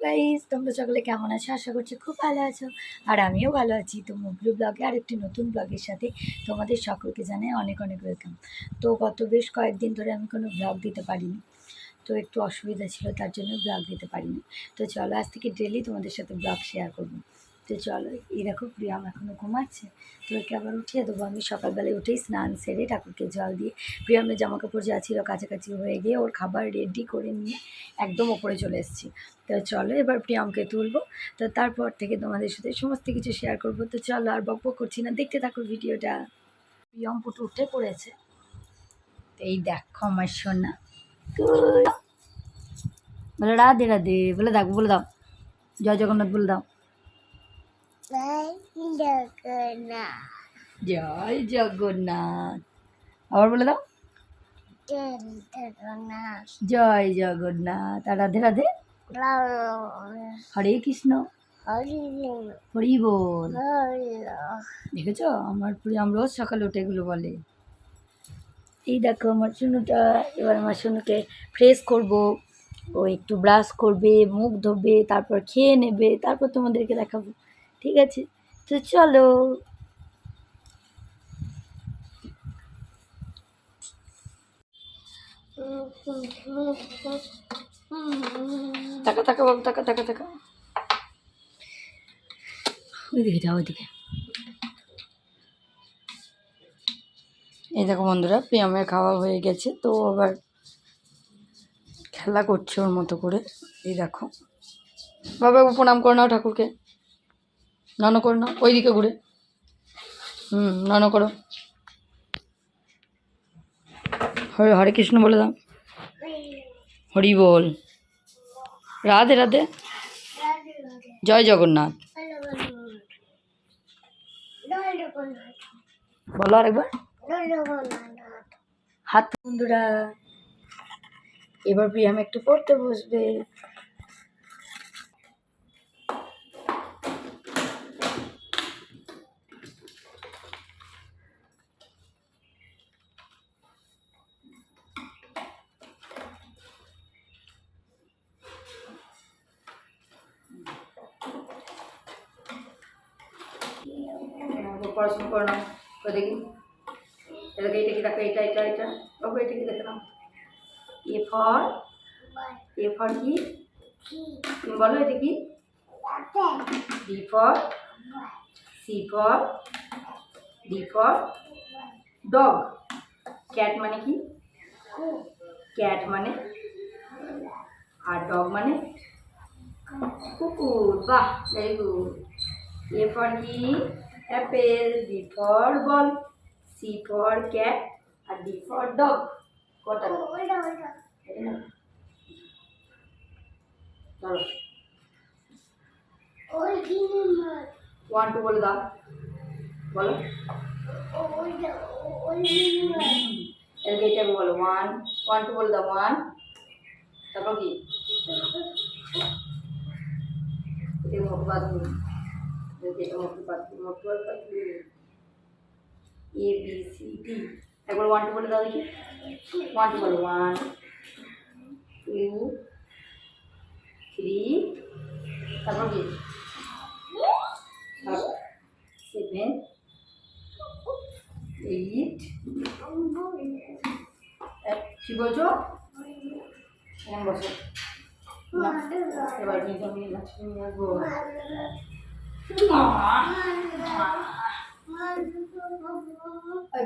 Guys, তোমরা সকলে কেমন আছো? আশা করছি খুব ভালো আছো, আর আমিও ভালো আছি। তো মুগলু ব্লগে আর একটি নতুন ব্লগের সাথে তোমাদের সকলকে জানাই অনেক অনেক ওয়েলকাম। তো গত বেশ কয়েকদিন ধরে আমি কোনো ব্লগ দিতে পারিনি, তো একটু অসুবিধা ছিল, তার জন্য ব্লগ দিতে পারিনি। তো চলো আজ থেকে ডেলি তোমাদের সাথে ব্লগ শেয়ার করবো। তো চলো, এই দেখো প্রিয়াম এখনও ঘুমাচ্ছে, তো একে আবার উঠিয়ে দেবো। আমি সকালবেলায় উঠেই স্নান সেরে ঠাকুরকে জল দিয়ে প্রিয়ামের জামাকাপড় যা ছিল কাছাকাছি হয়ে গিয়ে ওর খাবার রেডি করে নিয়ে একদম ওপরে চলে এসেছি। তো চলো এবার প্রিয়ামকে তুলবো, তো তারপর থেকে তোমাদের সাথে সমস্ত কিছু শেয়ার করবো। তো চলো আর বকবক করছি না, দেখতে থাকো ভিডিওটা। প্রিয়াম পুটু উঠে পড়েছে, তো এই দেখো আমার সোনা। বলে রাধে রাধে, বলে দাও, বলে দাও জয় জগন্নাথ, বলে দাও জয় জগন্নাথ, আবার বলে দাও জয় জগন্নাথ, আর রাধে রাধে, হরে কৃষ্ণ হরি বল। দেখেছো আমার প্রিয়াম রোজ সকালে উঠে এগুলো বলে। এই দেখো আমার সোনুটা, এবার আমার সোনুকে ফ্রেশ করবো, ও একটু ব্রাশ করবে, মুখ ধোবে, তারপর খেয়ে নেবে, তারপর তোমাদেরকে দেখাবো, ঠিক আছে? তো চলো। টাকা টাকা বাবু, টাকা টাকা টাকা, ওইদিকে যাও, ওইদিকে। এই দেখো বন্ধুরা, প্রিয়ামের খাওয়া হয়ে গেছে, তো আবার খেলা করছে ওর মতো করে। এই দেখো বাবা, প্রণাম করে নাও ঠাকুরকে, নন করে নাও, ওইদিকে ঘুরে, নন করো, হরে হরে কৃষ্ণ বলে দাও, হরি বল, রাধে রাধে, জয় জগন্নাথ বলো আরেকবার, হাত। বন্ধুরা এবার প্রিয়াম একটু পড়তে বসবে। পড়াশোনা করে নাও, তো দেখি এটাকে, এটা কি দেখো, এটা এটা এটা বাবু, এটা কি দেখে নাও। এ ফর, এ ফর কি তুমি বলো, এটা কি? B for, C for, D for dog. Cat মানে কি? ক্যাট মানে, আর ডগ মানে কুকুর। বাহ, ভেরি গুড। এ ফর কি? Apple. B for ball, C for cat, আর ডি ফর ডগ। কটা? চলো 1 2 বলে দাও, বলো এটা বলো, 1 1 2 বলে দাও, 1, তারপর কি? এটা মুখ বাঁধবো, এটা মুখ বাঁধবো, মুখ বাঁধবো, এ বি সি ডি। একবার 1 2 বলে দাও দেখি, 1 2 বলো, 1 2 3, তারপর কি? 7 8, কি বলছো? বসো, এবার কিন্তু আমি নাচতে নিয়ে আসবো।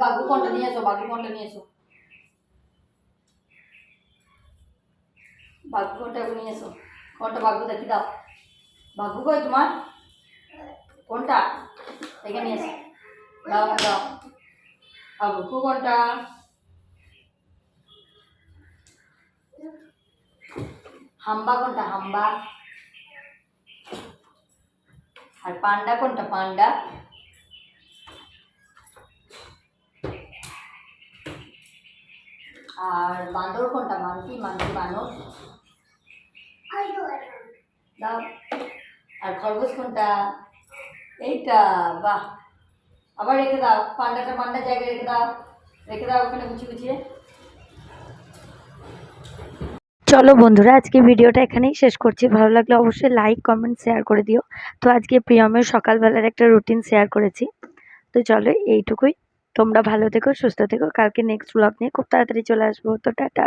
বাবু কোনটা নিয়ে এসো, বাবু কোনটা নিয়ে এসো, বাবু কোনটা নিয়ে এসো, কোনটা বাবু দেখি দাও, বাবু কই তোমার, কোনটা দেখে নিয়ে এসো, দাও দাও, বাবু কোনটা? হাম্বা কোনটা, হাম্বা? আর পান্ডা কোনটা, পান্ডা? আর বাঁদর কোনটা, মানকি, মানকি বানর দাও। আর খরগোশ কোনটা? এইটা। বাহ, আবার রেখে দাও, পান্ডাটা পান্ডার জায়গায় রেখে দাও, রেখে দাও ওখানে গুছিয়ে গুছিয়ে। চলো বন্ধুরা, আজকে ভিডিওটা এখানেই শেষ করছি। ভালো লাগলে অবশ্যই লাইক কমেন্ট শেয়ার করে দিও। তো আজকে প্রিয়মের সকালবেলার একটা রুটিন শেয়ার করেছি। তো চলো এইটুকুই। তোমরা ভালো থেকো, সুস্থ থেকো। কালকে নেক্সট ব্লগ নিয়ে খুব তাড়াতাড়ি চলে আসবো। তো টাটা।